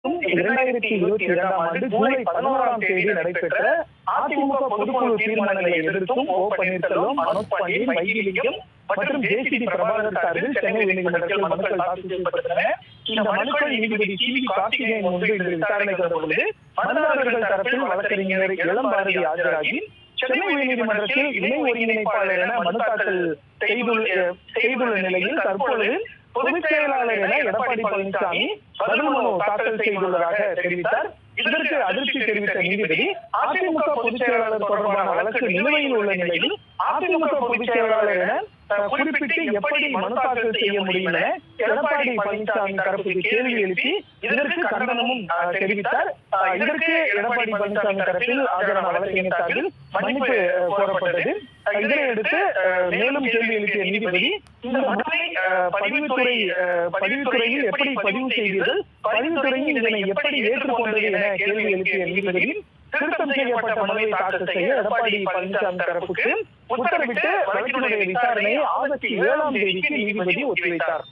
2022ஆம் ஆண்டு ஜூலை 11ஆம் தேதி நடைபெற்ற அதிமுக பொதுக்குழு தீர்மானங்களை எதிர்த்தும் ஓ பன்னீர்செல்வம், மனோஜ் பாண்டியன், வைத்திலிங்கம் மற்றும் ஜேசிடி பிரபாகர் சார்பில் சென்னை உயர்நீதிமன்றத்தில் மனுக்கள் தாக்கல் செய்யப்பட்டன. இந்த மனுக்கள் நீதிபதி சி.வி. கார்த்திகேயன் முன்பு இன்று விசாரணைக்கு வந்த பொழுது மனுதாரர்கள் தரப்பில் வழக்கறிஞர் இளம்பாரதி ஆஜராகி சென்னை உயர்நீதிமன்றத்தில் இணை ஒருங்கிணைப்பாளர் என மனு தாக்கல் செய்துள்ள நிலையில் தற்பொழுது பொதுச் செயலாளர் என எடப்பாடி பழனிசாமி பதில் மனு தாக்கல் செய்துள்ளதாக தெரிவித்தார். இதற்கு அதிர்ச்சி தெரிவித்த நீதிபதி அதிமுக பொதுச் செயலாளர் தொடர்பான வழக்கு நிலுவையில் உள்ள நிலையில் அதிமுக பொதுச் செயலாளர் என குறிப்பிட்டு எப்படி மனு தாக்கல் செய்ய முடியும் என எடப்பாடி பழனிசாமி தரப்புக்கு கேள்வி எழுப்பி இதற்கு கண்டனமும் தெரிவித்தார். இதற்கு எடப்பாடி பழனிசாமி தரப்பில் ஆஜரான வழக்கறிஞர் சார்பில் மன்னிப்பு கோரப்பட்டது. இதனையடுத்து மேலும் கேள்வி எழுப்பிய நீதிபதி இந்த மனுவை பதிவுத்துறையில் எப்படி பதிவு செய்தீர்கள், பதிவுத்துறையில் இதனை எப்படி ஏற்றுக்கொண்டது என கேள்வி எழுப்பிய நீதிபதி திருத்தம் செய்யப்பட்ட மனுவை தாக்கல் செய்ய எடப்பாடி பழனிசாமி தரப்புக்கு உத்தரவிட்டு வழக்கினுடைய விசாரணையை ஆகஸ்ட் 7ஆம் தேதிக்கு நீதிபதி ஒத்திவைத்தார்.